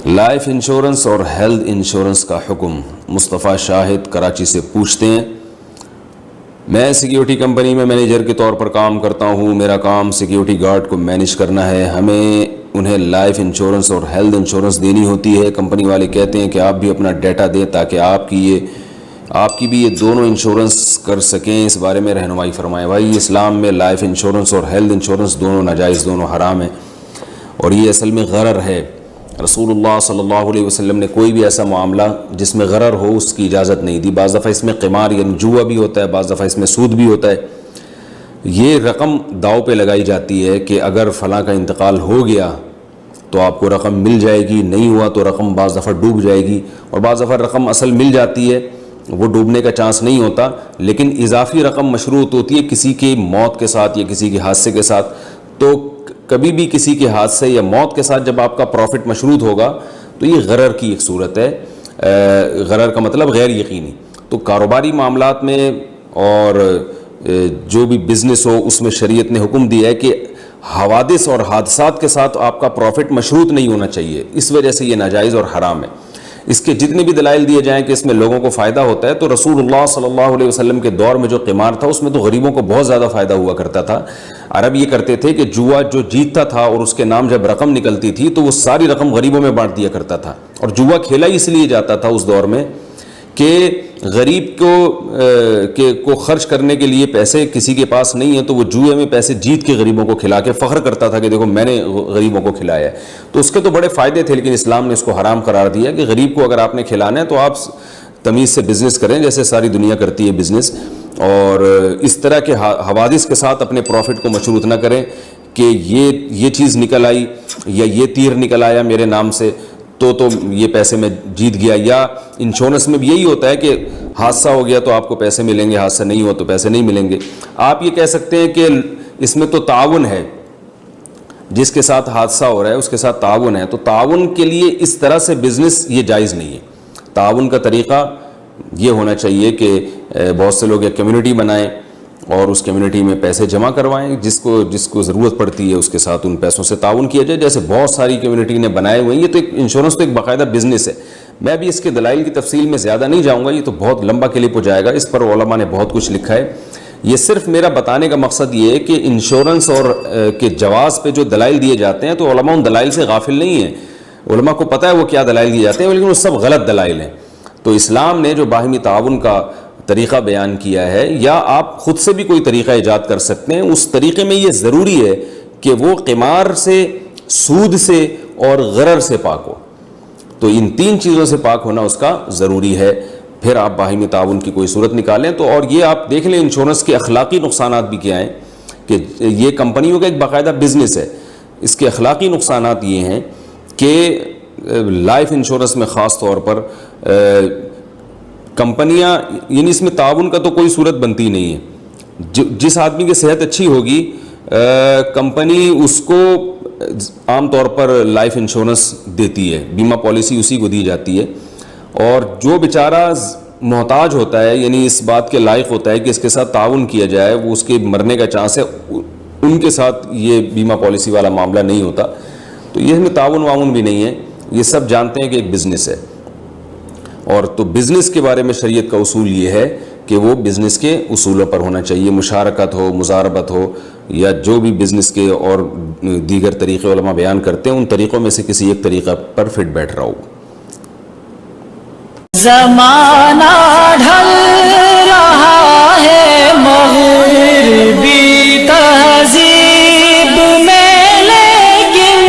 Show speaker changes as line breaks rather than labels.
Life insurance اور health insurance کا حکم۔ مصطفیٰ شاہد کراچی سے پوچھتے ہیں، میں سیکیورٹی کمپنی میں مینیجر کے طور پر کام کرتا ہوں، میرا کام سیکیورٹی گارڈ کو مینیج کرنا ہے، ہمیں انہیں لائف انشورنس اور ہیلتھ انشورنس دینی ہوتی ہے، کمپنی والے کہتے ہیں کہ آپ بھی اپنا ڈیٹا دیں تاکہ آپ کی بھی یہ دونوں انشورنس کر سکیں، اس بارے میں رہنمائی فرمائیں۔ بھائی اسلام میں لائف انشورنس اور ہیلتھ انشورنس دونوں ناجائز، دونوں حرام ہیں، اور یہ اصل میں غرر ہے۔ رسول اللہ صلی اللہ علیہ وسلم نے کوئی بھی ایسا معاملہ جس میں غرر ہو اس کی اجازت نہیں دی۔ بعض دفعہ اس میں قمار یعنی جوا بھی ہوتا ہے، بعض دفعہ اس میں سود بھی ہوتا ہے۔ یہ رقم داؤ پہ لگائی جاتی ہے کہ اگر فلاں کا انتقال ہو گیا تو آپ کو رقم مل جائے گی، نہیں ہوا تو رقم بعض دفعہ ڈوب جائے گی، اور بعض دفعہ رقم اصل مل جاتی ہے، وہ ڈوبنے کا چانس نہیں ہوتا، لیکن اضافی رقم مشروط ہوتی ہے کسی کی موت کے ساتھ یا کسی کے حادثے کے ساتھ۔ تو کبھی بھی کسی کے حادثے یا موت کے ساتھ جب آپ کا پروفٹ مشروط ہوگا تو یہ غرر کی ایک صورت ہے۔ غرر کا مطلب غیر یقینی۔ تو کاروباری معاملات میں اور جو بھی بزنس ہو اس میں شریعت نے حکم دیا ہے کہ حوادث اور حادثات کے ساتھ آپ کا پروفٹ مشروط نہیں ہونا چاہیے، اس وجہ سے یہ ناجائز اور حرام ہے۔ اس کے جتنے بھی دلائل دیے جائیں کہ اس میں لوگوں کو فائدہ ہوتا ہے، تو رسول اللہ صلی اللہ علیہ وسلم کے دور میں جو قمار تھا اس میں تو غریبوں کو بہت زیادہ فائدہ ہوا کرتا تھا۔ عرب یہ کرتے تھے کہ جوا جو جیتتا تھا اور اس کے نام جب رقم نکلتی تھی تو وہ ساری رقم غریبوں میں بانٹ دیا کرتا تھا، اور جوا کھیلا اس لیے جاتا تھا اس دور میں کہ غریب کو خرچ کرنے کے لیے پیسے کسی کے پاس نہیں ہیں، تو وہ جوئے میں پیسے جیت کے غریبوں کو کھلا کے فخر کرتا تھا کہ دیکھو میں نے غریبوں کو کھلایا ہے۔ تو اس کے تو بڑے فائدے تھے، لیکن اسلام نے اس کو حرام قرار دیا کہ غریب کو اگر آپ نے کھلانا ہے تو آپ تمیز سے بزنس کریں جیسے ساری دنیا کرتی ہے بزنس، اور اس طرح کے حوادث کے ساتھ اپنے پروفٹ کو مشروط نہ کریں کہ یہ چیز نکل آئی یا یہ تیر نکل آیا میرے نام سے تو یہ پیسے میں جیت گیا۔ یا انشورنس میں بھی یہی ہوتا ہے کہ حادثہ ہو گیا تو آپ کو پیسے ملیں گے، حادثہ نہیں ہوا تو پیسے نہیں ملیں گے۔ آپ یہ کہہ سکتے ہیں کہ اس میں تو تعاون ہے، جس کے ساتھ حادثہ ہو رہا ہے اس کے ساتھ تعاون ہے، تو تعاون کے لیے اس طرح سے بزنس یہ جائز نہیں ہے۔ تعاون کا طریقہ یہ ہونا چاہیے کہ بہت سے لوگ ایک کمیونٹی بنائیں اور اس کمیونٹی میں پیسے جمع کروائیں، جس کو ضرورت پڑتی ہے اس کے ساتھ ان پیسوں سے تعاون کیا جائے، جیسے بہت ساری کمیونٹی نے بنائے ہوئے ہیں۔ یہ تو ایک انشورنس تو ایک باقاعدہ بزنس ہے۔ میں بھی اس کے دلائل کی تفصیل میں زیادہ نہیں جاؤں گا، یہ تو بہت لمبا کلپ ہو جائے گا، اس پر علماء نے بہت کچھ لکھا ہے۔ یہ صرف میرا بتانے کا مقصد یہ ہے کہ انشورنس اور کے جواز پہ جو دلائل دیے جاتے ہیں تو علماء ان دلائل سے غافل نہیں ہیں، علماء کو پتہ ہے وہ کیا دلائل دیے جاتے ہیں، لیکن وہ سب غلط دلائل ہیں۔ تو اسلام نے جو باہمی تعاون کا طریقہ بیان کیا ہے، یا آپ خود سے بھی کوئی طریقہ ایجاد کر سکتے ہیں، اس طریقے میں یہ ضروری ہے کہ وہ قمار سے، سود سے اور غرر سے پاک ہو۔ تو ان تین چیزوں سے پاک ہونا اس کا ضروری ہے، پھر آپ باہمی تعاون کی کوئی صورت نکالیں۔ تو اور یہ آپ دیکھ لیں انشورنس کے اخلاقی نقصانات بھی کیا ہیں، کہ یہ کمپنیوں کا ایک باقاعدہ بزنس ہے، اس کے اخلاقی نقصانات یہ ہیں کہ لائف انشورنس میں خاص طور پر کمپنیاں، یعنی اس میں تعاون کا تو کوئی صورت بنتی نہیں ہے۔ جس آدمی کی صحت اچھی ہوگی کمپنی اس کو عام طور پر لائف انشورنس دیتی ہے، بیمہ پالیسی اسی کو دی جاتی ہے، اور جو بیچارہ محتاج ہوتا ہے یعنی اس بات کے لائق ہوتا ہے کہ اس کے ساتھ تعاون کیا جائے، وہ اس کے مرنے کا چانس ہے، ان کے ساتھ یہ بیمہ پالیسی والا معاملہ نہیں ہوتا۔ تو یہ میں تعاون بھی نہیں ہے، یہ سب جانتے ہیں کہ ایک بزنس ہے۔ اور تو بزنس کے بارے میں شریعت کا اصول یہ ہے کہ وہ بزنس کے اصولوں پر ہونا چاہیے، مشارکت ہو، مضاربت ہو، یا جو بھی بزنس کے اور دیگر طریقے علماء بیان کرتے ہیں ان طریقوں میں سے کسی ایک طریقہ پر فٹ بیٹھ رہا ہو۔
زمانہ ڈھل رہا ہے مغربی تہذیب میں، لیکن